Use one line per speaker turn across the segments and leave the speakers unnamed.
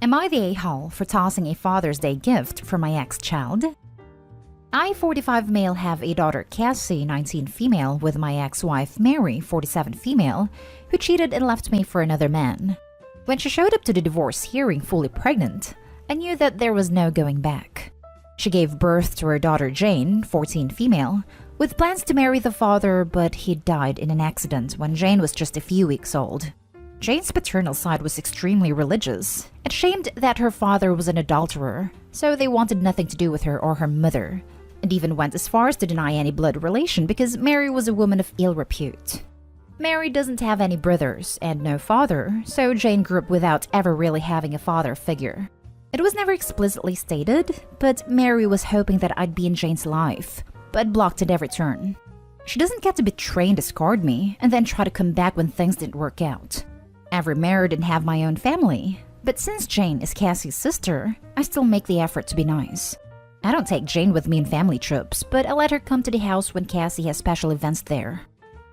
Am I the a-hole for tossing a Father's Day gift for my ex-child? I, 45 male, have a daughter Cassie, 19 female, with my ex-wife Mary, 47 female, who cheated and left me for another man. When she showed up to the divorce hearing fully pregnant, I knew that there was no going back. She gave birth to her daughter Jane, 14 female, with plans to marry the father, but he died in an accident when Jane was just a few weeks old. Jane's paternal side was extremely religious, ashamed that her father was an adulterer, so they wanted nothing to do with her or her mother, and even went as far as to deny any blood relation because Mary was a woman of ill repute. Mary doesn't have any brothers and no father, so Jane grew up without ever really having a father figure. It was never explicitly stated, but Mary was hoping that I'd be in Jane's life, but blocked at every turn. She doesn't get to betray and discard me and then try to come back when things didn't work out. I've remarried and have my own family, but since Jane is Cassie's sister, I still make the effort to be nice. I don't take Jane with me in family trips, but I let her come to the house when Cassie has special events there.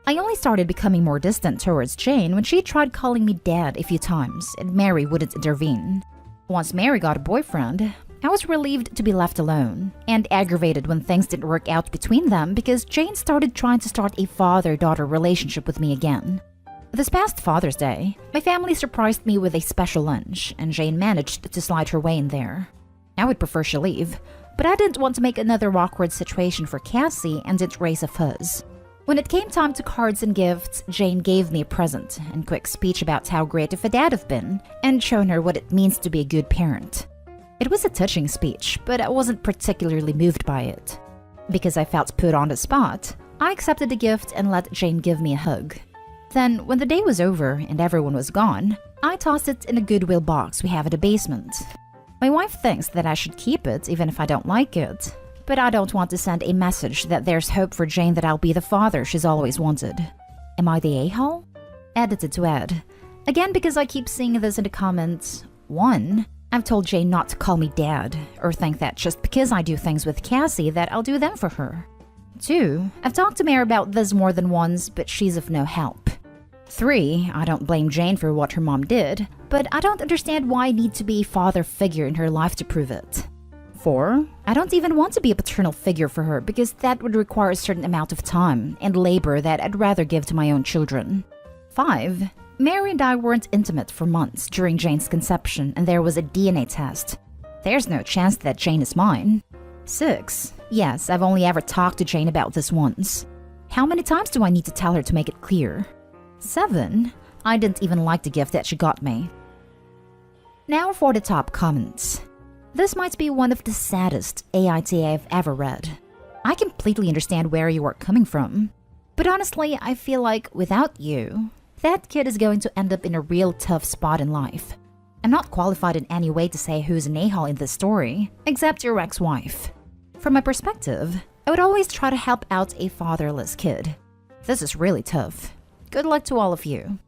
I only started becoming more distant towards Jane when she tried calling me dad a few times and Mary wouldn't intervene. Once Mary got a boyfriend, I was relieved to be left alone and aggravated when things didn't work out between them because Jane started trying to start a father-daughter relationship with me again. This past Father's Day, my family surprised me with a special lunch, and Jane managed to slide her way in there. I would prefer she leave, but I didn't want to make another awkward situation for Cassie and didn't raise a fuzz. When it came time to cards and gifts, Jane gave me a present and quick speech about how great of a dad I've been and shown her what it means to be a good parent. It was a touching speech, but I wasn't particularly moved by it. Because I felt put on the spot, I accepted the gift and let Jane give me a hug. Then, when the day was over and everyone was gone, I tossed it in a Goodwill box we have at the basement. My wife thinks that I should keep it even if I don't like it, but I don't want to send a message that there's hope for Jane that I'll be the father she's always wanted. Am I the a-hole? Edited to Ed. Again, because I keep seeing this in the comments. 1. I've told Jane not to call me dad, or think that just because I do things with Cassie that I'll do them for her. 2. I've talked to Mary about this more than once, but she's of no help. 3. I don't blame Jane for what her mom did, but I don't understand why I need to be a father figure in her life to prove it. 4. I don't even want to be a paternal figure for her because that would require a certain amount of time and labor that I'd rather give to my own children. 5. Mary and I weren't intimate for months during Jane's conception and there was a DNA test. There's no chance that Jane is mine. 6. Yes, I've only ever talked to Jane about this once. How many times do I need to tell her to make it clear? 7. I didn't even like the gift that she got me. Now for the top comments. This might be one of the saddest AITA I've ever read. I completely understand where you are coming from, but honestly, I feel like without you, that kid is going to end up in a real tough spot in life. I'm not qualified in any way to say who's an a-hole in this story, except your ex-wife. From my perspective, I would always try to help out a fatherless kid. This is really tough. Good luck to all of you.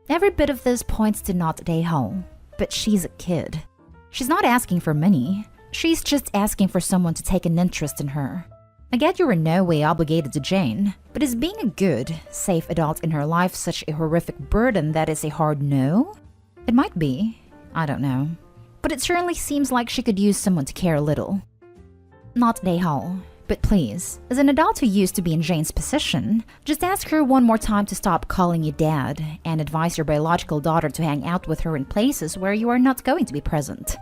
Every bit of this points to not a a-hole, but she's a kid. She's not asking for money, she's just asking for someone to take an interest in her. I get you are in no way obligated to Jane, but is being a good, safe adult in her life such a horrific burden that is a hard no? It might be, I don't know. But it certainly seems like she could use someone to care a little. Not a a-hole. But please, as an adult who used to be in Jane's position, just ask her one more time to stop calling you dad and advise your biological daughter to hang out with her in places where you are not going to be present.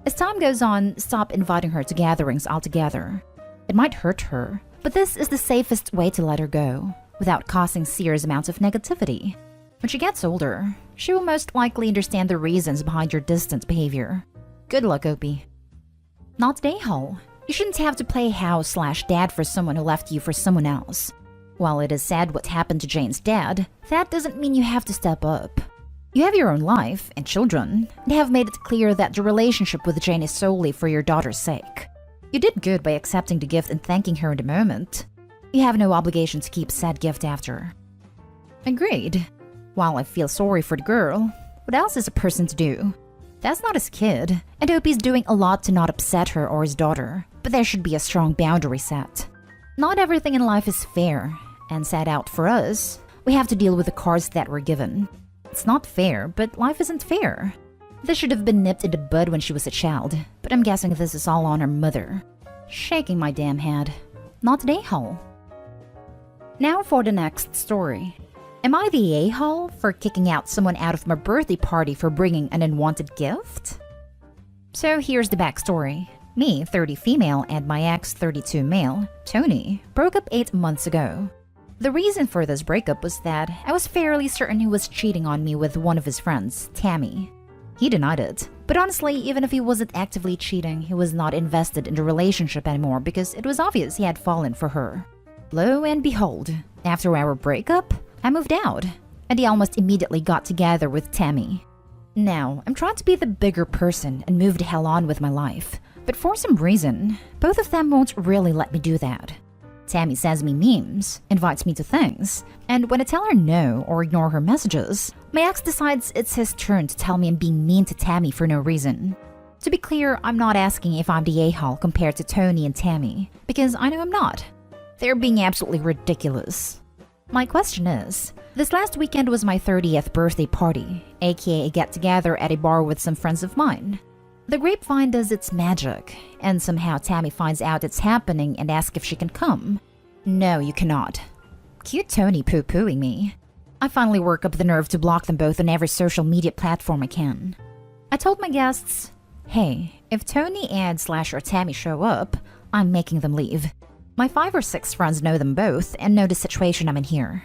As time goes on, stop inviting her to gatherings altogether. It might hurt her, but this is the safest way to let her go, without causing serious amounts of negativity. When she gets older, she will most likely understand the reasons behind your distant behavior. Good luck, Opie. Not a a-hole. You shouldn't have to play house/dad for someone who left you for someone else. While it is sad what happened to Jane's dad, that doesn't mean you have to step up. You have your own life and children, and have made it clear that the relationship with Jane is solely for your daughter's sake. You did good by accepting the gift and thanking her in the moment. You have no obligation to keep said gift after. Agreed. While I feel sorry for the girl, what else is a person to do? That's not his kid, and Opie's doing a lot to not upset her or his daughter, but there should be a strong boundary set. Not everything in life is fair, and set out for us, we have to deal with the cards that we're given. It's not fair, but life isn't fair. This should have been nipped in the bud when she was a child, but I'm guessing this is all on her mother. Shaking my damn head. Not the a-hole. Now for the next story. Am I the a-hole for kicking out someone out of my birthday party for bringing an unwanted gift? So here's the backstory. Me, 30 female, and my ex, 32 male, Tony, broke up 8 months ago. The reason for this breakup was that I was fairly certain he was cheating on me with one of his friends, Tammy. He denied it, but honestly, even if he wasn't actively cheating, he was not invested in the relationship anymore because it was obvious he had fallen for her. Lo and behold, after our breakup, I moved out, and he almost immediately got together with Tammy. Now, I'm trying to be the bigger person and move the hell on with my life, but for some reason, both of them won't really let me do that. Tammy sends me memes, invites me to things, and when I tell her no or ignore her messages, my ex decides it's his turn to tell me I'm being mean to Tammy for no reason. To be clear, I'm not asking if I'm the a-hole compared to Tony and Tammy, because I know I'm not. They're being absolutely ridiculous. My question is, this last weekend was my 30th birthday party, aka a get-together at a bar with some friends of mine. The grapevine does its magic, and somehow Tammy finds out it's happening and asks if she can come. No, you cannot. Cute Tony poo-pooing me. I finally work up the nerve to block them both on every social media platform I can. I told my guests, hey, if Tony and/or Tammy show up, I'm making them leave. My 5 or 6 friends know them both and know the situation I'm in here.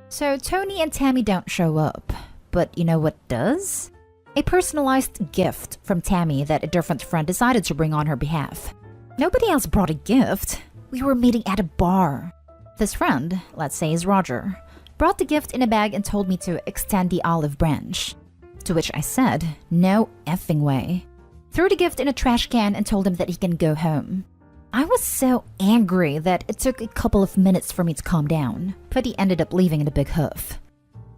So Tony and Tammy don't show up, but you know what does? A personalized gift from Tammy that a different friend decided to bring on her behalf. Nobody else brought a gift. We were meeting at a bar. This friend, let's say is Roger, brought the gift in a bag and told me to extend the olive branch. To which I said, no effing way. Threw the gift in a trash can and told him that he can go home. I was so angry that it took a couple of minutes for me to calm down, but he ended up leaving in a big huff.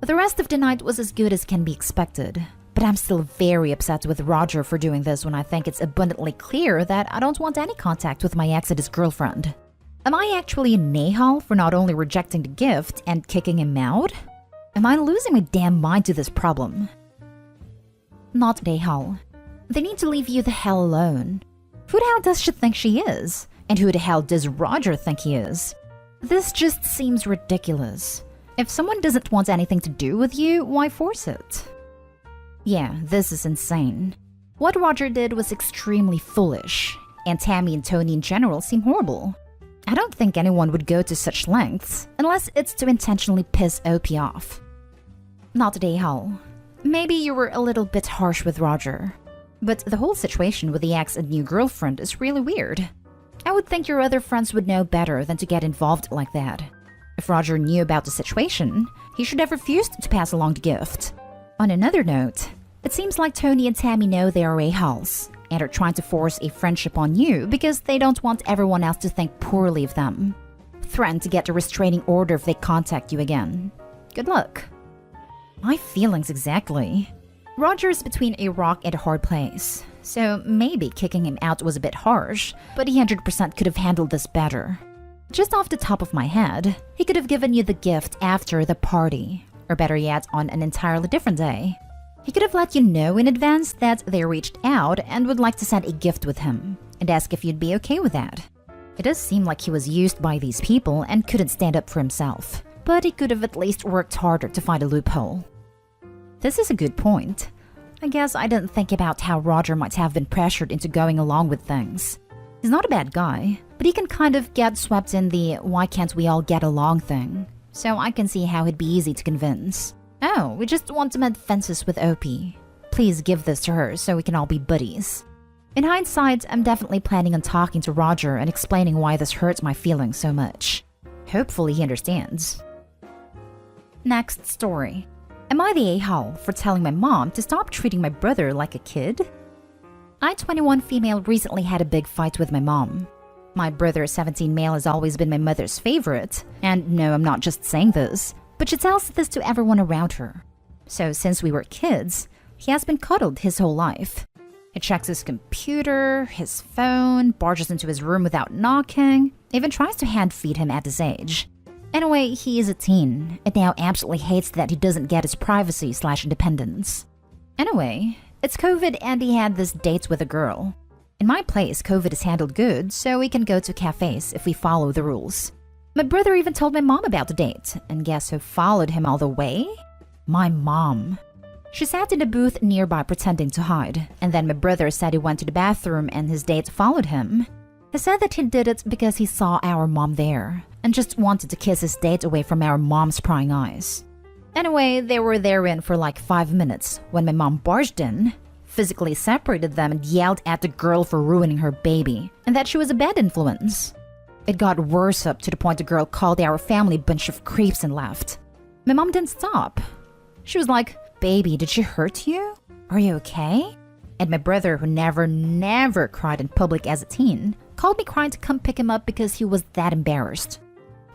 The rest of the night was as good as can be expected. But I'm still very upset with Roger for doing this when I think it's abundantly clear that I don't want any contact with my ex and his girlfriend. Am I actually an a-hole for not only rejecting the gift and kicking him out? Am I losing my damn mind to this problem? Not an a-hole. They need to leave you the hell alone. Who the hell does she think she is? And who the hell does Roger think he is? This just seems ridiculous. If someone doesn't want anything to do with you, why force it? Yeah, this is insane. What Roger did was extremely foolish, and Tammy and Tony in general seem horrible. I don't think anyone would go to such lengths unless it's to intentionally piss OP off. Not a a-hole. Maybe you were a little bit harsh with Roger, but the whole situation with the ex and new girlfriend is really weird. I would think your other friends would know better than to get involved like that. If Roger knew about the situation, he should have refused to pass along the gift. On another note, it seems like Tony and Tammy know they are a-holes and are trying to force a friendship on you because they don't want everyone else to think poorly of them. Threaten to get a restraining order if they contact you again. Good luck. My feelings exactly. Roger is between a rock and a hard place, so maybe kicking him out was a bit harsh, but he 100% could have handled this better. Just off the top of my head, he could have given you the gift after the party. Or better yet, on an entirely different day. He could have let you know in advance that they reached out and would like to send a gift with him, and ask if you'd be okay with that. It does seem like he was used by these people and couldn't stand up for himself, but he could have at least worked harder to find a loophole. This is a good point. I guess I didn't think about how Roger might have been pressured into going along with things. He's not a bad guy, but he can kind of get swept in the why can't we all get along thing. So I can see how it'd be easy to convince. Oh, we just want to mend fences with OP. Please give this to her so we can all be buddies. In hindsight, I'm definitely planning on talking to Roger and explaining why this hurts my feelings so much. Hopefully he understands. Next story. Am I the a-hole for telling my mom to stop treating my brother like a kid? I, 21 female, recently had a big fight with my mom. My brother, 17 male, has always been my mother's favorite. And no, I'm not just saying this, but she tells this to everyone around her. So since we were kids, he has been cuddled his whole life. He checks his computer, his phone, barges into his room without knocking, even tries to hand feed him at this age. Anyway, he is a teen, and now absolutely hates that he doesn't get his privacy/independence. Anyway, It's COVID and he had this date with a girl. In my place, COVID is handled good, so we can go to cafes if we follow the rules. My brother even told my mom about the date, and guess who followed him all the way? My mom. She sat in a booth nearby pretending to hide, and then my brother said he went to the bathroom and his date followed him. He said that he did it because he saw our mom there, and just wanted to kiss his date away from our mom's prying eyes. Anyway, they were therein for like 5 minutes when my mom barged in, physically separated them and yelled at the girl for ruining her baby, and that she was a bad influence. It got worse up to the point the girl called our family a bunch of creeps and left. My mom didn't stop. She was like, "Baby, did she hurt you? Are you okay?" And my brother, who never cried in public as a teen, called me crying to come pick him up because he was that embarrassed.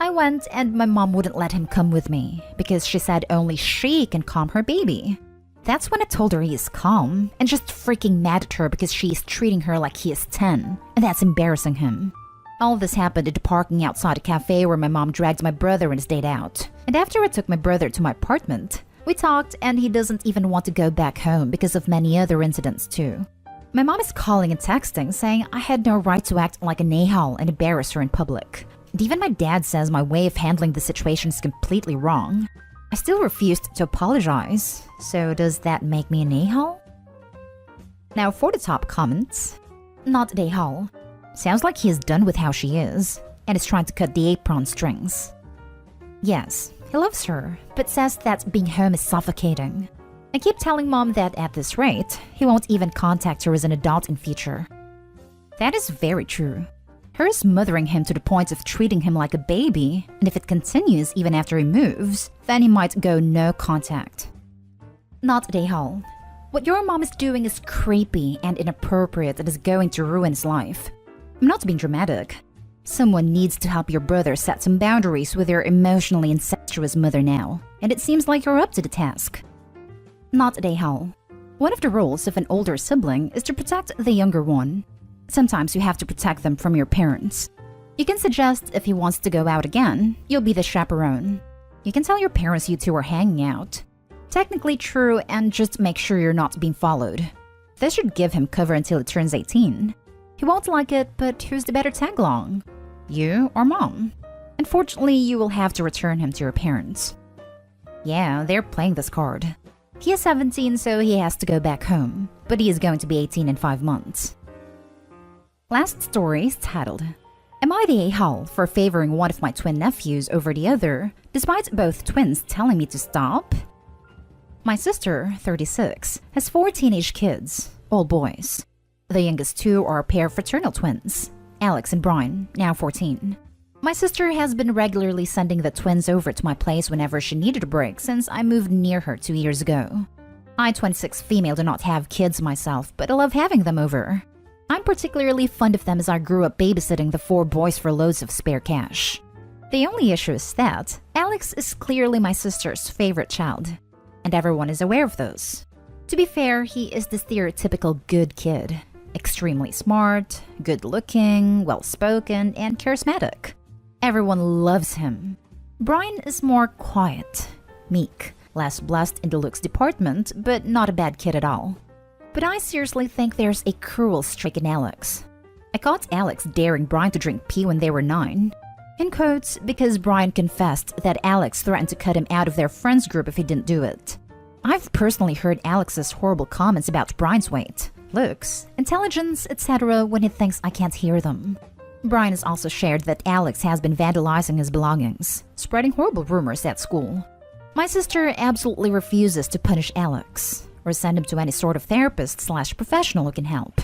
I went and my mom wouldn't let him come with me because she said only she can calm her baby. That's when I told her he is calm and just freaking mad at her because she is treating her like he is 10, and that's embarrassing him. All of this happened at the parking outside a cafe where my mom dragged my brother and his date out. And after I took my brother to my apartment, we talked and he doesn't even want to go back home because of many other incidents too. My mom is calling and texting saying I had no right to act like an a-hole and embarrass her in public. And even my dad says my way of handling the situation is completely wrong. I still refused to apologize, so does that make me an a-hole? Now for the top comments. Not an a-hole. Sounds like he is done with how she is, and is trying to cut the apron strings. Yes, he loves her, but says that being home is suffocating. I keep telling mom that at this rate, he won't even contact her as an adult in future. That is very true. Her is mothering him to the point of treating him like a baby, and if it continues even after he moves, then he might go no contact. Not a hole. What your mom is doing is creepy and inappropriate and is going to ruin his life. I'm not being dramatic. Someone needs to help your brother set some boundaries with your emotionally incestuous mother now, and it seems like you're up to the task. Not a hole. One of the roles of an older sibling is to protect the younger one. Sometimes you have to protect them from your parents. You can suggest if he wants to go out again, you'll be the chaperone. You can tell your parents you two are hanging out. Technically true, and just make sure you're not being followed. This should give him cover until he turns 18. He won't like it, but who's the better tag-along? You or mom? Unfortunately, you will have to return him to your parents. Yeah, they're playing this card. He is 17, so he has to go back home, but he is going to be 18 in 5 months. Last story is titled, Am I the a-hole for favoring one of my twin nephews over the other, despite both twins telling me to stop? My sister, 36, has 4 teenage kids, all boys. The youngest 2 are a pair of fraternal twins, Alex and Brian, now 14. My sister has been regularly sending the twins over to my place whenever she needed a break since I moved near her 2 years ago. I, 26 female, do not have kids myself, but I love having them over. I'm particularly fond of them as I grew up babysitting the 4 boys for loads of spare cash. The only issue is that Alex is clearly my sister's favorite child, and everyone is aware of those. To be fair, he is the stereotypical good kid. Extremely smart, good-looking, well-spoken, and charismatic. Everyone loves him. Brian is more quiet, meek, less blessed in the looks department, but not a bad kid at all. But I seriously think there's a cruel streak in Alex. I caught Alex daring Brian to drink pee when they were 9. In quotes, because Brian confessed that Alex threatened to cut him out of their friends group if he didn't do it. I've personally heard Alex's horrible comments about Brian's weight, looks, intelligence, etc. when he thinks I can't hear them. Brian has also shared that Alex has been vandalizing his belongings, spreading horrible rumors at school. My sister absolutely refuses to punish Alex, or send him to any sort of therapist/professional who can help.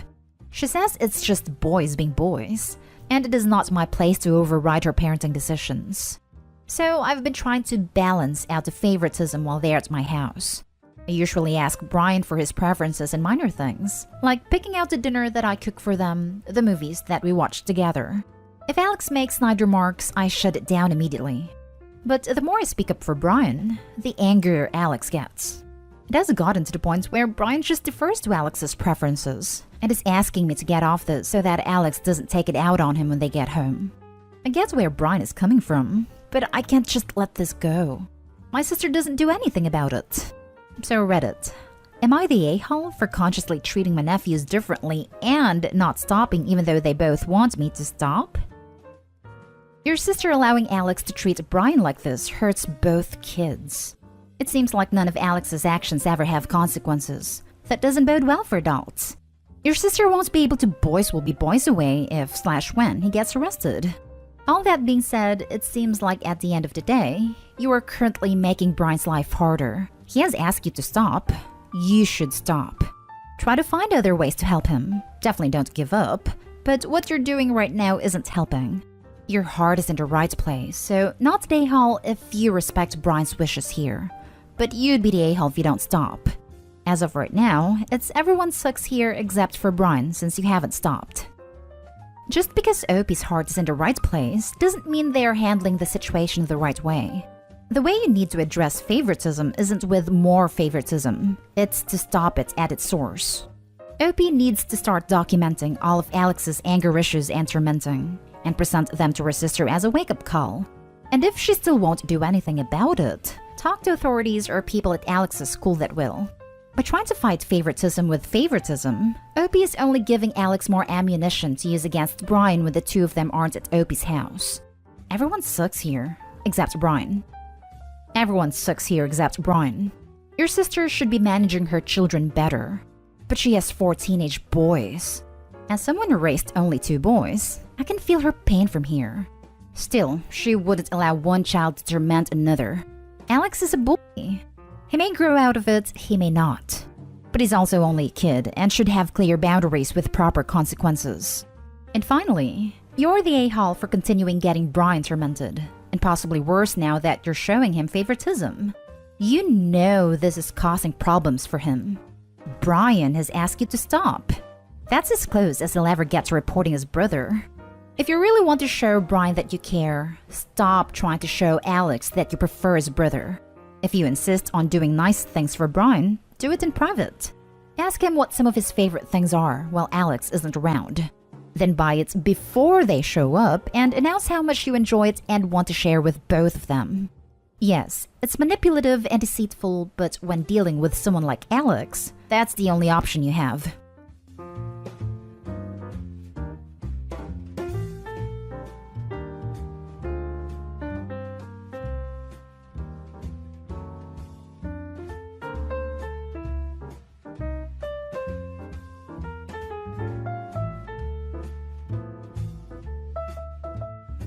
She says it's just boys being boys, and it is not my place to override her parenting decisions. So I've been trying to balance out the favoritism while they're at my house. I usually ask Brian for his preferences in minor things, like picking out the dinner that I cook for them, the movies that we watch together. If Alex makes snide remarks, I shut it down immediately. But the more I speak up for Brian, the angrier Alex gets. It has gotten to the point where Brian just defers to Alex's preferences, and is asking me to get off this so that Alex doesn't take it out on him when they get home. I get where Brian is coming from, but I can't just let this go. My sister doesn't do anything about it. So Reddit, Am I the a-hole for consciously treating my nephews differently and not stopping even though they both want me to stop? Your sister allowing Alex to treat Brian like this hurts both kids. It seems like none of Alex's actions ever have consequences. That doesn't bode well for adults. Your sister won't be able to boys will be boys away if/when he gets arrested. All that being said, it seems like at the end of the day, you are currently making Brian's life harder. He has asked you to stop. You should stop. Try to find other ways to help him. Definitely don't give up. But what you're doing right now isn't helping. Your heart is in the right place, so not the a-hole if you respect Brian's wishes here. But you'd be the a-hole if you don't stop. As of right now, it's everyone sucks here except for Brian since you haven't stopped. Just because Opie's heart is in the right place doesn't mean they are handling the situation the right way. The way you need to address favoritism isn't with more favoritism, it's to stop it at its source. Opie needs to start documenting all of Alex's anger issues and tormenting, and present them to her sister as a wake-up call. And if she still won't do anything about it, talk to authorities or people at Alex's school that will. By trying to fight favoritism with favoritism, Opie is only giving Alex more ammunition to use against Brian when the two of them aren't at Opie's house. Everyone sucks here, except Brian. Everyone sucks here except Brian. Your sister should be managing her children better, but she has 4 teenage boys. As someone who raised only 2 boys, I can feel her pain from here. Still, she wouldn't allow one child to torment another. Alex is a boy. He may grow out of it, he may not. But he's also only a kid and should have clear boundaries with proper consequences. And finally, you're the a-hole for continuing getting Brian tormented, and possibly worse now that you're showing him favoritism. You know this is causing problems for him. Brian has asked you to stop. That's as close as he'll ever get to reporting his brother. If you really want to show Brian that you care, stop trying to show Alex that you prefer his brother. If you insist on doing nice things for Brian, do it in private. Ask him what some of his favorite things are while Alex isn't around. Then buy it before they show up and announce how much you enjoy it and want to share with both of them. Yes, it's manipulative and deceitful, but when dealing with someone like Alex, that's the only option you have.